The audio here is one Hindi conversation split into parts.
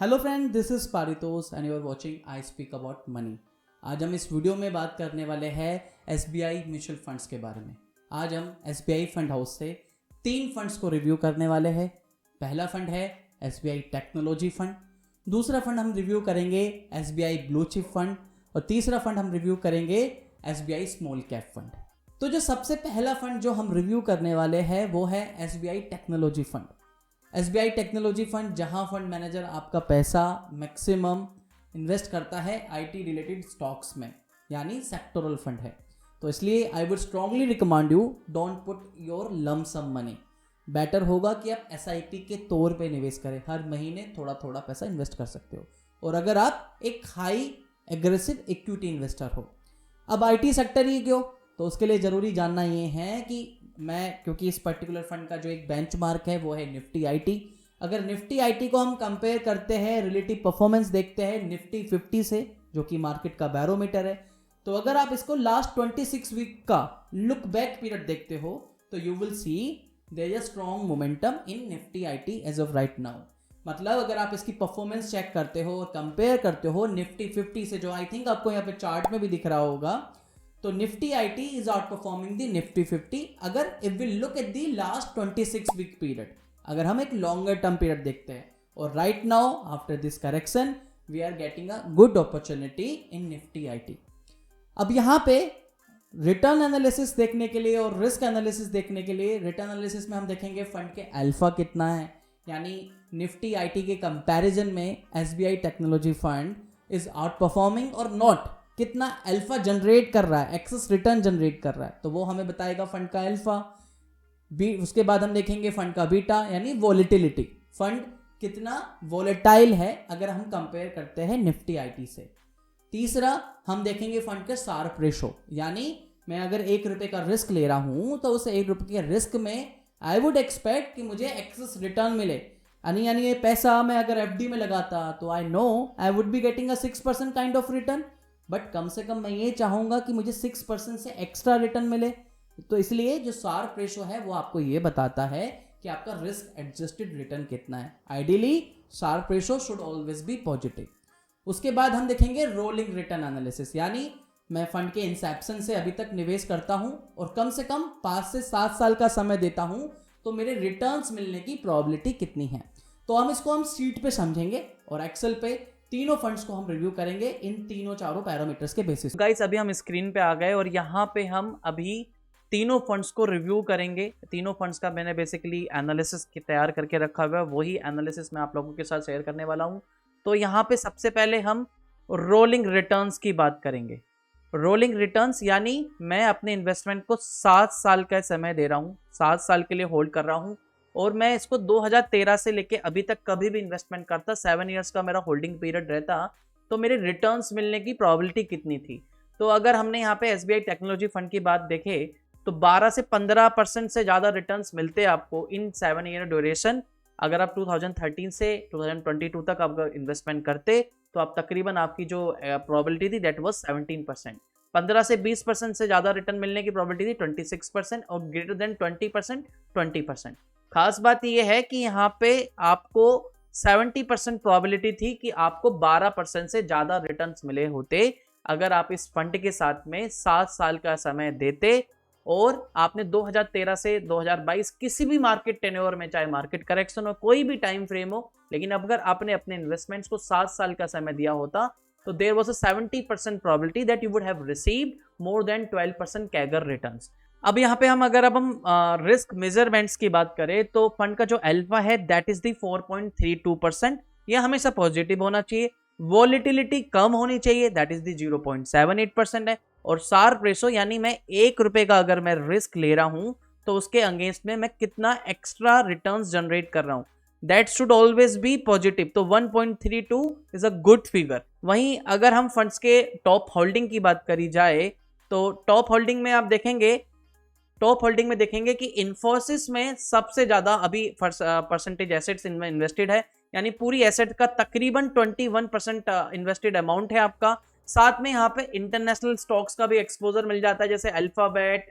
Hello friend, this is Paritosh and you are watching I speak about money. आज हम इस वीडियो में बात करने वाले हैं एसबीआई म्यूचुअल फंड्स के बारे में। आज हम एसबीआई फंड हाउस से 3 फंड्स को रिव्यू करने वाले हैं। पहला फंड है एसबीआई टेक्नोलॉजी फंड, दूसरा फंड हम रिव्यू करेंगे एसबीआई ब्लू चिप फंड और तीसरा फंड हम रिव्यू करेंगे एसबीआई स्मॉल कैप फंड। तो जो सबसे पहला फंड जो हम रिव्यू करने वाले हैं वो है SBI technology fund. SBI technology fund जहां फंड मैनेजर आपका पैसा मैक्सिमम इन्वेस्ट करता है आईटी रिलेटेड स्टॉक्स में, यानी सेक्टोरल फंड है। तो इसलिए I would strongly recommend you don't put your lump sum money. Better होगा कि आप एसआईपी के तौर पे निवेश करें, हर महीने थोड़ा थोड़ा पैसा इन्वेस्ट कर सकते हो। और अगर आप एक हाई एग्रेसिव इक्विटी इन्वेस्टर हो। अब आईटी सेक्टर ही क्यों, तो उसके लिए ज़रूरी जानना ये है कि क्योंकि इस पर्टिकुलर फंड का जो एक बेंचमार्क है वो है निफ्टी आईटी। अगर निफ्टी आईटी को हम कंपेयर करते हैं, रिलेटिव परफॉर्मेंस देखते हैं निफ्टी 50 से, जो कि मार्केट का बैरोमीटर है, तो अगर आप इसको लास्ट 26 वीक का लुक बैक पीरियड देखते हो तो you will see there is a strong momentum in Nifty IT as of right now. मतलब अगर आप इसकी परफॉर्मेंस चेक करते हो और कंपेयर करते हो निफ्टी 50 से, जो आई थिंक आपको यहाँ पे चार्ट में भी दिख रहा होगा, तो Nifty IT is outperforming the Nifty 50। अगर if we look at the last 26 week period, अगर हम एक लॉन्गर टर्म पीरियड देखते हैं, और right now after this correction we are getting a good opportunity in Nifty IT. अब यहाँ पे रिटर्न एनालिसिस देखने के लिए और रिस्क एनालिसिस देखने के लिए, रिटर्न एनालिसिस में हम देखेंगे फंड के अल्फा कितना है, यानी निफ्टी आईटी के कंपैरिजन में SBI technology fund is out performing और नॉट, कितना अल्फा जनरेट कर रहा है, एक्सेस रिटर्न जनरेट कर रहा है, तो वो हमें बताएगा फंड का अल्फा। उसके बाद हम देखेंगे फंड का बीटा, यानी वॉलेटिलिटी, फंड कितना वॉलेटाइल है अगर हम कंपेयर करते हैं निफ्टी आईटी से। तीसरा हम देखेंगे फंड के शार्प रेशो, यानी मैं अगर 1 रुपए का रिस्क ले रहा हूं तो उस 1 रुपए के रिस्क में आई वुड एक्सपेक्ट कि मुझे एक्सेस रिटर्न मिले। यानी ये पैसा मैं अगर एफडी में लगाता तो I know I would be getting a 6% kind of return, but कम से कम मैं ये चाहूंगा कि मुझे 6% से एक्स्ट्रा रिटर्न मिले। तो इसलिए जो शार्प रेशो है वो आपको ये बताता है कि आपका रिस्क एडजस्टेड रिटर्न कितना है। Ideally Sharpe ratio should always be positive. उसके बाद हम देखेंगे रोलिंग रिटर्न एनालिसिस, यानी मैं फंड के इंसेप्शन से अभी तक निवेश करता हूं और कम से कम 5 से 7 साल का समय देता हूं, तो मेरे रिटर्न्स मिलने की प्रोबेबिलिटी कितनी है। तो हम इसको हम शीट पे समझेंगे और एक्सेल पे तीनों फंड्स को हम रिव्यू करेंगे इन तीनों चारों पैरामीटर्स के बेसिस। गाइस अभी हम स्क्रीन पे आ गए और यहाँ पे हम अभी तीनों फंड्स को रिव्यू करेंगे। तीनों फंड्स का मैंने बेसिकली एनालिसिस तैयार करके रखा हुआ है, वही एनालिसिस मैं आप लोगों के साथ शेयर करने वाला हूँ। तो यहाँ पे सबसे पहले हम रोलिंग रिटर्न्स की बात करेंगे। रोलिंग रिटर्न्स यानी मैं अपने इन्वेस्टमेंट को 7 साल का समय दे रहा हूँ, 7 साल के लिए होल्ड कर रहा हूँ, और मैं इसको 2013 से लेके अभी तक कभी भी इन्वेस्टमेंट करता, 7 ईयर्स का मेरा होल्डिंग पीरियड रहता, तो मेरे रिटर्न्स मिलने की प्रोबेबिलिटी कितनी थी। तो अगर हमने यहाँ पे एसबीआई टेक्नोलॉजी फंड की बात देखे तो 12 से 15% से ज़्यादा रिटर्न्स मिलते हैं आपको इन 7 ईयर ड्यूरेशन। अगर आप 2013 से 2022 तक आप इन्वेस्टमेंट करते तो आप तकरीबन आपकी जो प्रोबेबिलिटी थी दैट वाज 17%। 15 से 20% से ज़्यादा रिटर्न मिलने की प्रोबेबिलिटी थी 26%, और ग्रेटर देन 20% 20%। खास बात यह है कि यहाँ पे आपको 70% प्रोबेबिलिटी थी कि आपको 12% से ज़्यादा रिटर्न्स मिले होते अगर आप इस फंड के साथ में 7 साल का समय देते, और आपने 2013 से 2022 किसी भी मार्केट टेन्योर में, चाहे मार्केट करेक्शन हो, कोई भी टाइम फ्रेम हो, लेकिन अगर आपने अपने इन्वेस्टमेंट्स को 7 साल का समय दिया होता तो there was a 70% probability that you would have received more than 12% CAGR returns. अब यहाँ पे हम रिस्क मेजरमेंट्स की बात करें तो फंड का जो अल्फा है दैट इज द 4.32%, यह हमेशा पॉजिटिव होना चाहिए। वॉलेटिलिटी कम होनी चाहिए, दैट इज द 0.78% है। और शार्प रेशो, यानी मैं 1 रुपए का अगर मैं रिस्क ले रहा हूं तो उसके अगेंस्ट में मैं कितना एक्स्ट्रा रिटर्न्स जनरेट कर रहा हूं, that should always be positive. तो 1.32 इज अ गुड फिगर। वहीं अगर हम फंड्स के टॉप होल्डिंग की बात करी जाए तो टॉप होल्डिंग में देखेंगे कि इन्फोसिस में सबसे ज्यादा अभी परसेंटेज एसेट्स इनमें इन्वेस्टेड है, यानी पूरी एसेट का तकरीबन 21% इन्वेस्टेड अमाउंट है आपका। साथ में यहाँ पे इंटरनेशनल स्टॉक्स का भी एक्सपोजर मिल जाता है, जैसे alphabet,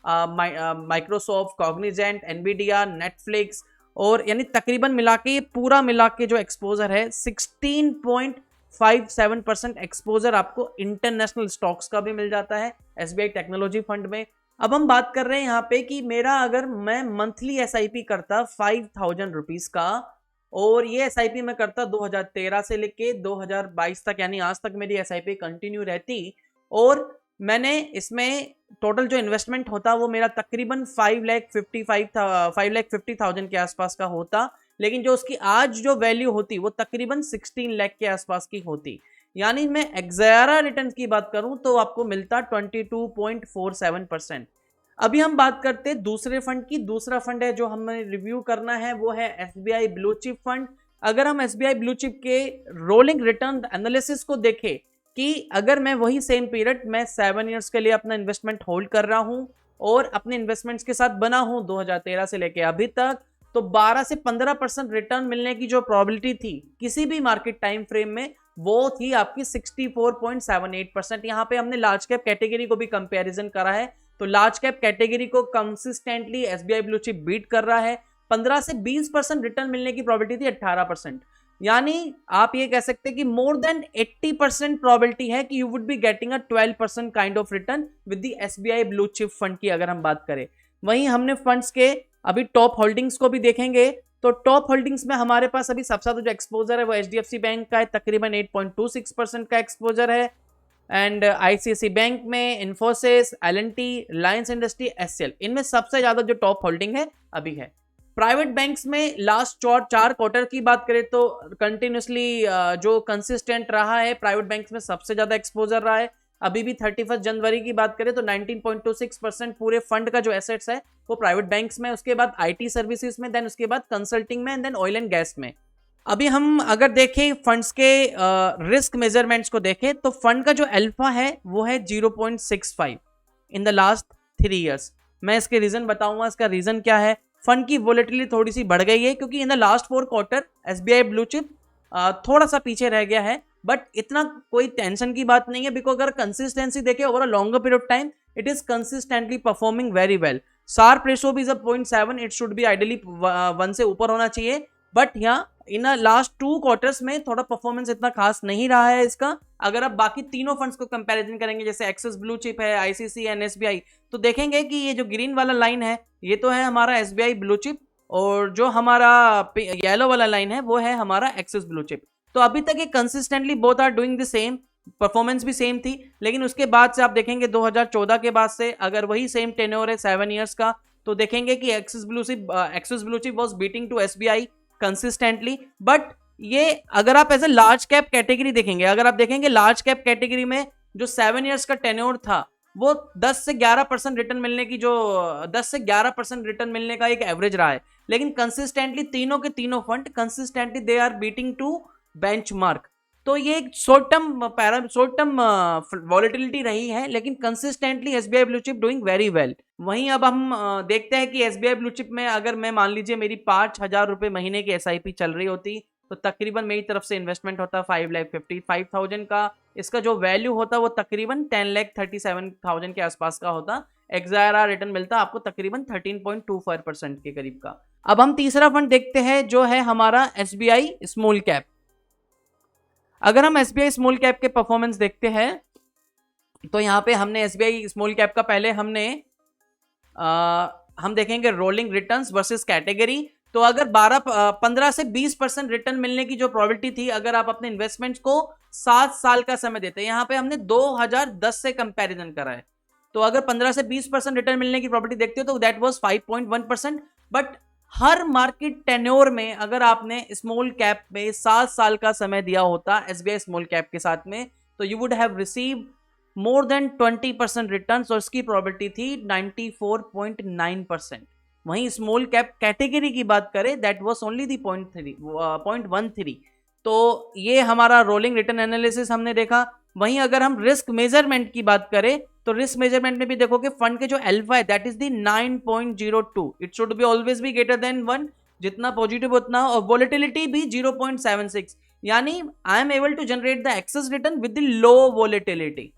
Microsoft, Cognizant, Nvidia, Netflix और यानी तकरीबन मिला के, पूरा मिला के जो एक्सपोजर है 16.57% एक्सपोजर आपको इंटरनेशनल स्टॉक्स का भी मिल जाता है एसबीआई टेक्नोलॉजी फंड में। अब हम बात कर रहे हैं यहाँ पे कि मेरा अगर मैं मंथली एसआईपी करता 5,000 रुपीज का, और ये एसआईपी मैं करता 2013 से लेके 2022 तक, यानी आज तक मेरी एसआईपी कंटिन्यू रहती, और मैंने इसमें टोटल जो इन्वेस्टमेंट होता वो मेरा तकरीबन 5,50,000 के आसपास का होता, लेकिन जो उसकी आज जो वैल्यू होती वो तकरीबन 16 लाख के आसपास की होती। यानी मैं एक्सायरा रिटर्न की बात करूं तो आपको मिलता 22.47%। अभी हम बात करते हैं दूसरे फंड की। दूसरा फंड है जो हमें रिव्यू करना है वो है एसबीआई ब्लू चिप फंड। अगर हम एसबीआई ब्लू चिप के रोलिंग रिटर्न एनालिसिस को देखें कि अगर मैं वही सेम पीरियड मैं 7 इयर्स के लिए अपना इन्वेस्टमेंट होल्ड कर रहा हूं और अपने इन्वेस्टमेंट्स के साथ बना हूं 2013 से लेके अभी तक, तो 12 से 15% रिटर्न मिलने की जो प्रोबेबिलिटी थी किसी भी मार्केट टाइम फ्रेम में वो थी आपकी 64.78%। यहाँ पे हमने लार्ज कैप कैटेगरी को भी कंपैरिजन करा है, तो लार्ज कैप कैटेगरी को consistently SBI blue chip beat कर रहा है। 15 से 20% रिटर्न मिलने की प्रोबेबिलिटी थी 18%, यानी आप ये कह सकते हैं कि मोर देन 80% प्रोबेबिलिटी है कि you would be getting a 12% kind of return with the SBI blue chip fund की अगर हम बात करें। वहीं हमने फंड्स के अभी टॉप होल्डिंग्स को भी देखेंगे, तो टॉप होल्डिंग्स में हमारे पास अभी सबसे ज्यादा जो एक्सपोजर है वो एचडीएफसी बैंक का है, तकरीबन 8.26% का एक्सपोजर है, एंड आईसीआईसी बैंक में, Infosys, LNT, Reliance industry, HCL, इनमें सबसे ज्यादा जो टॉप होल्डिंग है अभी है। प्राइवेट बैंक्स में लास्ट 4 क्वार्टर की बात करें तो कंटिन्यूसली जो कंसिस्टेंट रहा है प्राइवेट बैंक्स में सबसे ज्यादा एक्सपोजर रहा है। अभी भी 31 जनवरी की बात करें तो 19.26% पूरे फंड का जो एसेट्स है वो प्राइवेट बैंक्स में, उसके बाद आईटी सर्विसेज में, देन उसके बाद कंसल्टिंग में, and then oil and gas में। अभी हम अगर देखें फंड्स के रिस्क मेजरमेंट्स को देखें तो फंड का जो अल्फा है वो है 0.65 इन द लास्ट 3 ईयर्स। मैं इसके रीजन बताऊंगा, इसका रीजन क्या है। फंड की वोलेटिलिटी थोड़ी सी बढ़ गई है क्योंकि in the last 4 quarter SBI blue chip थोड़ा सा पीछे रह गया है, बट इतना कोई टेंशन की बात नहीं है, बिकॉज अगर कंसिस्टेंसी देखें over a longer period of time it is consistently performing very well. Sharpe ratio भी 0.7, इट शुड बी आइडियली 1 से ऊपर होना चाहिए, बट यहाँ इन लास्ट 2 क्वार्टर्स में थोड़ा परफॉर्मेंस इतना खास नहीं रहा है इसका। अगर आप बाकी तीनों फंड्स को कंपैरिजन करेंगे जैसे एक्सिस ब्लू चिप है, आईसीसी एंड एसबीआई, तो देखेंगे कि ये जो ग्रीन वाला लाइन है ये तो है हमारा एसबीआई ब्लू चिप, और जो हमारा येलो वाला लाइन है वो है हमारा एक्सिस ब्लू चिप। तो अभी तक ये consistently both are doing the same, performance भी सेम थी, लेकिन उसके बाद से आप देखेंगे 2014 के बाद से अगर वही सेम टेन्योर है 7 इयर्स का, तो देखेंगे कि Axis blue chip was beating to SBI consistently. But ये अगर आप as a large cap category देखेंगे, अगर आप देखेंगे लार्ज कैप कैटेगरी में जो 7 इयर्स का टेन्योर था वो 10 से 11% रिटर्न मिलने की, जो 10 से 11% रिटर्न मिलने का एक एवरेज रहा है, लेकिन कंसिस्टेंटली तीनों के तीनों fund consistently they are beating to benchmark. तो ये एक शॉर्ट टर्म वॉलेटिलिटी रही है, लेकिन consistently SBI blue chip doing very well. वहीं अब हम देखते हैं कि एसबीआई ब्लू चिप में अगर मैं मान लीजिए मेरी 5,000 रुपए महीने की एसआईपी चल रही होती तो तकरीबन मेरी तरफ से इन्वेस्टमेंट होता 5,55,000 का, इसका जो वैल्यू होता वो तकरीबन 10,37,000 के आसपास का होता। एक्सायरा रिटर्न मिलता आपको तकरीबन 13.25% के करीब का। अब हम तीसरा फंड देखते हैं जो है हमारा एसबीआई स्मॉल कैप। अगर हम एसबीआई स्मॉल कैप के परफॉर्मेंस देखते हैं तो यहाँ पे हमने एसबीआई स्मॉल कैप का पहले हम देखेंगे रोलिंग रिटर्न्स वर्सेस कैटेगरी। तो अगर 15 से 20% रिटर्न मिलने की जो प्रोबेबिलिटी थी अगर आप अपने इन्वेस्टमेंट्स को 7 साल का समय देते हैं, यहाँ पे हमने 2010 से कंपैरिजन करा है, तो अगर 15 से 20% रिटर्न मिलने की प्रोबेबिलिटी देखते हो तो that was 5.1%। But her market tenure में अगर आपने स्मॉल कैप में 7 साल का समय दिया होता एसबीआई स्मॉल कैप के साथ में, तो you would have receive more than 20% returns, और इसकी प्रोबेबिलिटी थी 94.9%। वहीं स्मॉल कैप कैटेगरी की बात करें दैट वाज ओनली दी 0.13। तो ये हमारा रोलिंग रिटर्न एनालिसिस हमने देखा। वहीं अगर हम रिस्क मेजरमेंट की बात करें तो रिस्क मेजरमेंट में भी देखोगे फंड के जो अल्फा है that is the 9.02, it should be always be greater than 1, जितना पॉजिटिव उतना, और वोलेटिलिटी भी 0.76, यानी I am able to generate the excess return with the low volatility,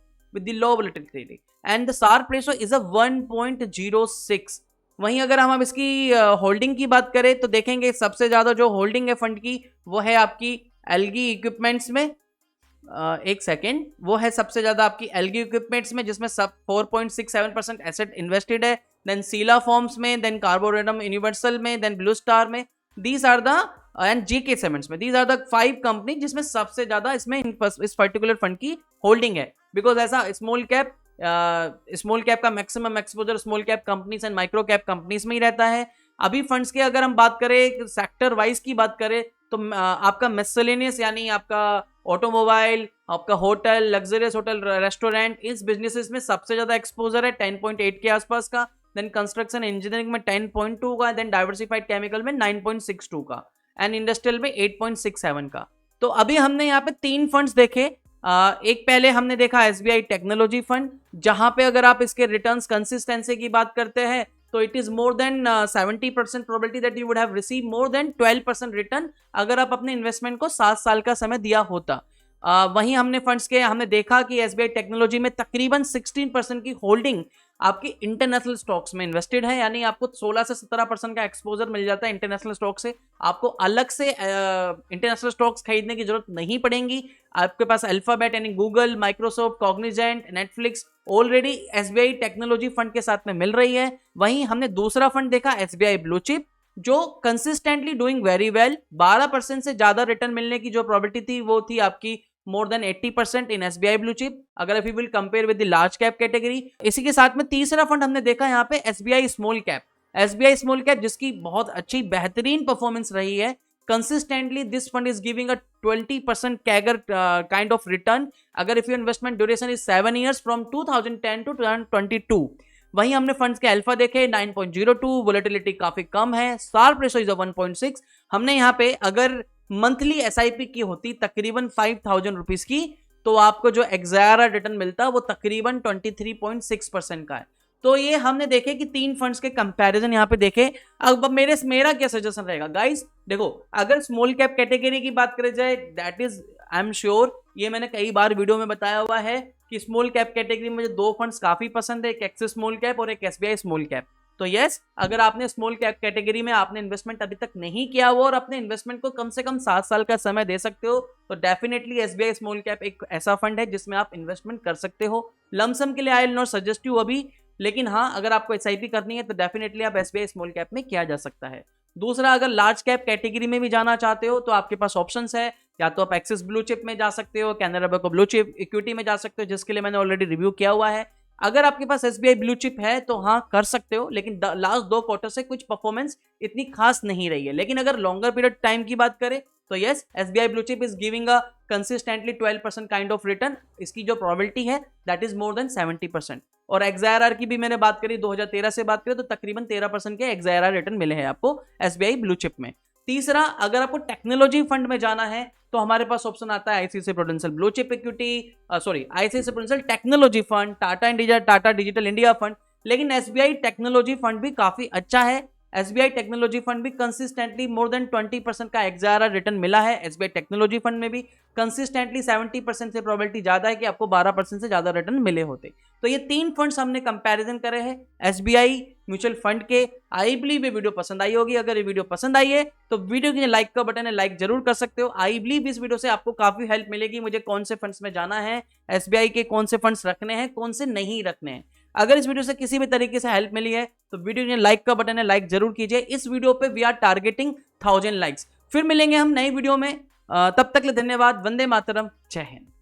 and the Sharpe ratio is a 1.06, वहीं अगर हम अब इसकी होल्डिंग की बात करें तो देखेंगे सबसे ज़्यादा जो होल्डिंग है फंड की वो है आपकी एल्गी इक्विपमेंट्स में। एक सेकेंड, वो है सबसे ज़्यादा आपकी एल्गी इक्विपमेंट्स में, जिसमें सब 4.67% एसेट इन्वेस्टेड है। देन सीला फॉर्म्स में, देन कार्बोरेटम यूनिवर्सल में, देन ब्लू स्टार में, these are the and JK cements में, दीज आर द 5 कंपनी जिसमें सबसे ज़्यादा इसमें इस पर्टिकुलर फंड की होल्डिंग है। बिकॉज ऐसा स्मॉल कैप का maximum exposure small cap companies and micro cap companies में ही रहता है। अभी फंड्स की अगर हम बात करें सेक्टर वाइज की बात करें तो आपका मिसलेनियस यानी आपका ऑटोमोबाइल, आपका होटल, लग्जरियस होटल, रेस्टोरेंट, इस बिजनेसेस में सबसे ज्यादा एक्सपोजर है 10.8 के आसपास का। देन कंस्ट्रक्शन इंजीनियरिंग में 10.2 का, देन डाइवर्सिफाइड केमिकल में 9.62 का, एंड इंडस्ट्रियल में 8.67 का। तो अभी हमने यहाँ पे 3 फंड्स देखे। एक पहले हमने देखा एसबीआई टेक्नोलॉजी फंड, जहां पे अगर आप इसके रिटर्न्स कंसिस्टेंसी की बात करते हैं तो it is more than 70% probability that you would have receive more than 12% return अगर आप अपने इन्वेस्टमेंट को 7 साल का समय दिया होता। वहीं हमने फंड्स के हमने देखा कि एसबीआई टेक्नोलॉजी में तकरीबन 16% की होल्डिंग आपकी इंटरनेशनल स्टॉक्स में इन्वेस्टेड है, यानी आपको 16 से 17% का एक्सपोजर मिल जाता है इंटरनेशनल स्टॉक से। आपको अलग से इंटरनेशनल स्टॉक्स खरीदने की जरूरत नहीं पड़ेगी। आपके पास अल्फाबेट यानी Google, Microsoft, Cognizant, Netflix already SBI technology fund के साथ में मिल रही है। वहीं हमने दूसरा फंड देखा एसबीआई ब्लू चिप, जो कंसिस्टेंटली डूइंग वेरी वेल। 12% से ज्यादा रिटर्न मिलने की जो प्रोबेबिलिटी थी वो थी आपकी मोर देन 80% इन एसबीआई ब्लू चिप, अगर if you will compare with the large cap category. इसी के साथ में तीसरा फंड हमने देखा यहाँ पे SBI small cap. SBI small cap जिसकी बहुत अच्छी बेहतरीन परफॉर्मेंस रही है consistently, this fund is giving a 20% CAGR kind of return अगर if your investment duration is 7 years from 2010 to 2022। वहीं हमने फंड्स के अल्फा देखे 9.02, वोलेटिलिटी काफी कम है, शार्प रेशो इज 1.6। हमने यहाँ पे अगर मंथली एसआईपी की होती तकरीबन 5,000 रुपीज की तो आपको जो एग्जायरा रिटर्न मिलता वो तकरीबन 23.6% का है। तो ये हमने देखे कि 3 फंड्स के कंपैरिजन यहाँ पे देखे। अब मेरा क्या सजेशन रहेगा गाइस, देखो अगर स्मॉल कैप कैटेगरी की बात करी जाए that is I am sure, ये मैंने कई बार वीडियो में बताया हुआ है कि स्मॉल कैप कैटेगरी में मुझे 2 फंड्स काफी पसंद है, एक एक्सिस स्मॉल कैप और एक एसबीआई स्मॉल कैप। तो यस, अगर आपने स्मॉल कैप कैटेगरी में आपने इन्वेस्टमेंट अभी तक नहीं किया हुआ और अपने इन्वेस्टमेंट को कम से कम 7 साल का समय दे सकते हो तो डेफिनेटली एसबीआई स्मॉल कैप एक ऐसा फंड है जिसमें आप इन्वेस्टमेंट कर सकते हो। लमसम के लिए I will not suggest you अभी, लेकिन हाँ अगर आपको एसआईपी करनी है तो डेफिनेटली आप एसबीआई स्मॉल कैप में किया जा सकता है। दूसरा, अगर लार्ज कैप कैटेगरी में भी जाना चाहते हो तो आपके पास ऑप्शंस है, या तो आप एक्सिस ब्लू चिप में जा सकते हो, Canara bank blue chip equity में जा सकते हो जिसके लिए मैंने ऑलरेडी रिव्यू किया हुआ है। अगर आपके पास एसबीआई ब्लू चिप है तो हाँ कर सकते हो, लेकिन लास्ट 2 क्वार्टर से कुछ परफॉर्मेंस इतनी खास नहीं रही है। लेकिन अगर लॉन्गर पीरियड टाइम की बात करें तो yes, SBI blue chip is giving a consistently 12% kind of return. इसकी जो प्रोबेबिलिटी है दैट इज मोर देन 70%। और एक्सआईआरआर की भी मैंने बात करी 2013 से बात करें तो तकरीबन 13% के एक्सआईआरआर रिटर्न मिले हैं आपको एसबीआई ब्लू चिप में। तीसरा, अगर आपको टेक्नोलॉजी फंड में जाना है तो हमारे पास ऑप्शन आता है ICICI prudential blue chip equity, ICICI prudential technology fund, Tata digital India fund. लेकिन एसबीआई टेक्नोलॉजी फंड भी काफी अच्छा है। एसबीआई टेक्नोलॉजी फंड भी कंसिस्टेंटली मोर देन 20% का एक्सआईआरआर रिटर्न मिला है। एसबीआई टेक्नोलॉजी फंड में भी कंसिस्टेंटली 70% से प्रोबेबिलिटी ज्यादा है कि आपको 12% से ज्यादा रिटर्न मिले होते। तो ये 3 फंड्स हमने कंपैरिजन करे हैं एसबीआई म्यूचुअल फंड के। आई बिलीव ये वीडियो पसंद आई होगी। अगर ये वीडियो पसंद आई है तो वीडियो के लाइक का बटन है, लाइक जरूर कर सकते हो। आई बिलीव इस वीडियो से आपको काफी हेल्प मिलेगी मुझे कौन से फंड्स में जाना है, एसबीआई के कौन से फंड्स रखने हैं, कौन से नहीं रखने हैं। अगर इस वीडियो से किसी भी तरीके से हेल्प मिली है तो वीडियो के लाइक का बटन है, लाइक जरूर कीजिए। इस वीडियो पे वी आर टारगेटिंग 1000 लाइक्स। फिर मिलेंगे हम नई वीडियो में, तब तक के लिए धन्यवाद। वंदे मातरम, जय हिंद।